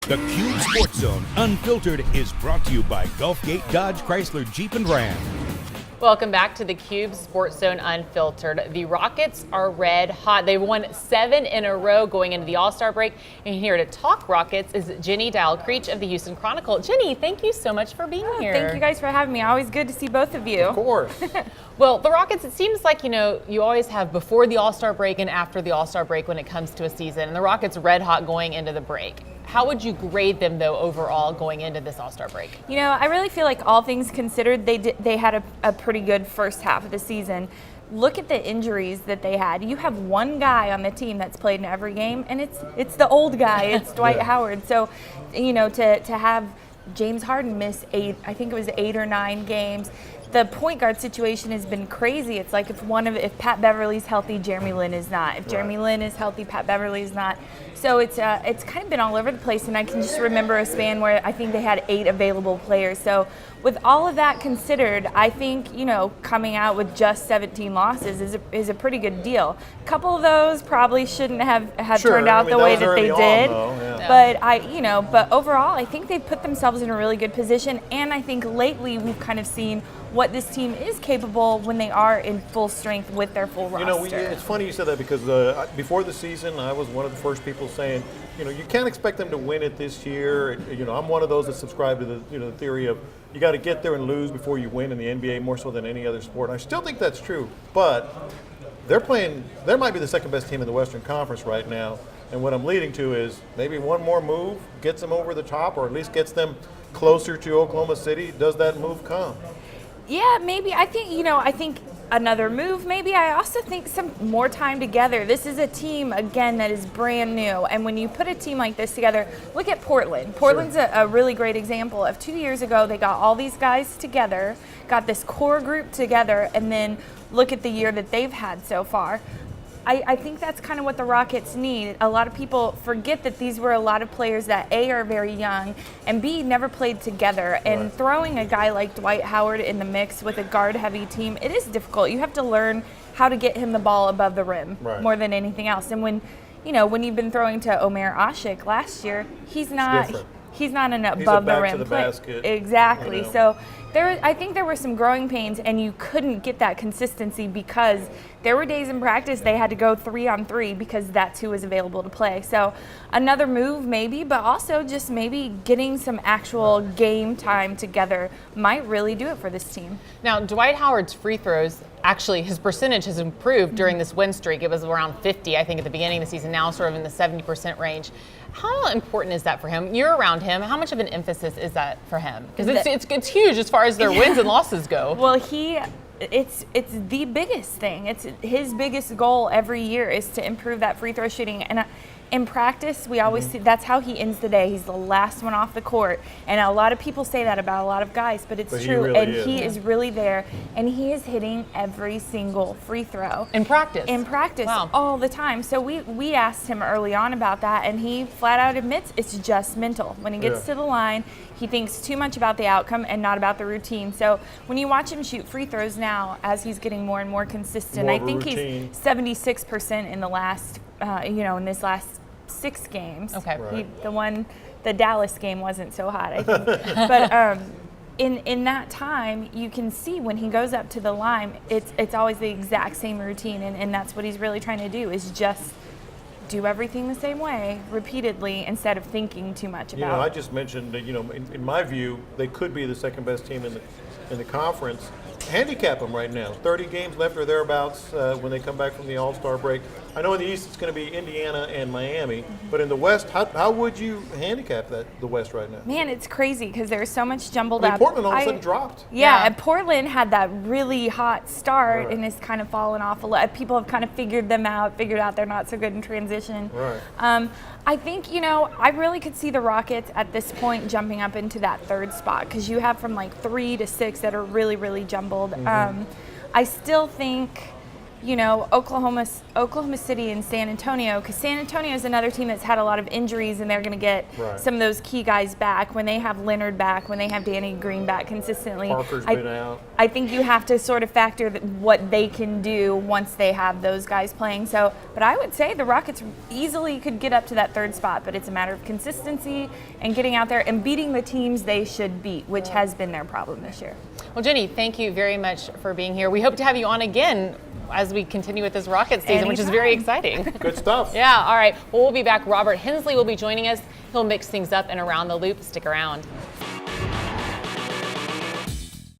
The Cube Sports Zone Unfiltered is brought to you by Gulfgate Dodge Chrysler Jeep and Ram. Welcome back to the Cube Sports Zone Unfiltered. The Rockets are red hot. They won 7 in a row going into the All-Star break. And here to talk Rockets is Jenny Dowell-Creech of the Houston Chronicle. Jenny, thank you so much for being here. Thank you guys for having me. Always good to see both of you. Of course. Well, the Rockets, it seems like, you always have before the All-Star break and after the All-Star break when it comes to a season. And the Rockets red hot going into the break. How would you grade them, though, overall going into this All-Star break? I really feel like all things considered, they had a pretty good first half of the season. Look at the injuries that they had. You have one guy on the team that's played in every game, and it's the old guy. It's Dwight Howard. So, to have James Harden miss 8 or 9 games. The point guard situation has been crazy. It's like if Pat Beverly's healthy, Jeremy Lin is not. If Jeremy Lin is healthy, Pat Beverly is not. So it's kind of been all over the place, and I can just remember a span where I think they had 8 available players. So with all of that considered, I think coming out with just 17 losses is a pretty good deal. A couple of those probably shouldn't have turned out the way that they did. But overall, I think they've put themselves in a really good position, and I think lately we've kind of seen what this team is capable when they are in full strength with their full roster. It's funny you said that because before the season, I was one of the first people saying, you can't expect them to win it this year. I'm one of those that subscribe to the theory of you got to get there and lose before you win in the NBA more so than any other sport. I still think that's true, but they might be the second best team in the Western Conference right now. And what I'm leading to is maybe one more move gets them over the top, or at least gets them closer to Oklahoma City. Does that move come? Yeah, maybe. I think another move, maybe. I also think some more time together. This is a team, again, that is brand new. And when you put a team like this together, look at Portland. Portland's a really great example of 2 years ago, they got all these guys together, got this core group together, and then look at the year that they've had so far. I think that's kind of what the Rockets need. A lot of people forget that these were a lot of players that A, are very young, and B, never played together. And throwing a guy like Dwight Howard in the mix with a guard-heavy team, it is difficult. You have to learn how to get him the ball above the rim more than anything else. And when you've been throwing to Omer Asik last year, he's not an above the rim player. Exactly. So I think there were some growing pains, and you couldn't get that consistency because there were days in practice they had to go 3-on-3 because that's who was available to play. So another move maybe, but also just maybe getting some actual game time together might really do it for this team. Now, Dwight Howard's free throws, actually his percentage has improved during this win streak. It was around 50, I think, at the beginning of the season, now sort of in the 70% range. How important is that for him? You're around him. How much of an emphasis is that for him? Because it's huge as far as their wins and losses go. Well, it's the biggest thing. It's his biggest goal every year is to improve that free throw shooting. And in practice, we always see that's how he ends the day. He's the last one off the court. And a lot of people say that about a lot of guys, but it's true. He is really there. And he is hitting every single free throw. In practice? In practice, all the time. So we asked him early on about that, and he flat out admits it's just mental. When he gets to the line, he thinks too much about the outcome and not about the routine. So when you watch him shoot free throws now, as he's getting more and more consistent, I think he's 76% in the last, in this last 6 games. Okay. The Dallas game wasn't so hot, I think. But in that time, you can see when he goes up to the line, it's always the exact same routine, and that's what he's really trying to do is just do everything the same way repeatedly instead of thinking too much about. I just mentioned that in my view they could be the second best team in the conference. Handicap them right now. 30 games left or thereabouts when they come back from the All-Star break. I know in the East it's going to be Indiana and Miami, but in the West, how would you handicap the West right now? Man, it's crazy because there's so much jumbled up. Portland all of a sudden dropped. Yeah, and Portland had that really hot start and has kind of fallen off a lot. People have kind of figured out they're not so good in transition. Right. I think, I really could see the Rockets at this point jumping up into that 3rd spot because you have from like 3 to 6 that are really, really jumbled. I still think Oklahoma City and San Antonio, because San Antonio is another team that's had a lot of injuries, and they're going to get some of those key guys back when they have Leonard back, when they have Danny Green back consistently. Parker's been out. I think you have to sort of factor what they can do once they have those guys playing. So, but I would say the Rockets easily could get up to that third spot, but it's a matter of consistency and getting out there and beating the teams they should beat, which has been their problem this year. Well, Jenny, thank you very much for being here. We hope to have you on again as we continue with this Rockets season, which is very exciting. Good stuff. Yeah, all right. Well, we'll be back. Robert Hensley will be joining us. He'll mix things up and Around the Loop. Stick around.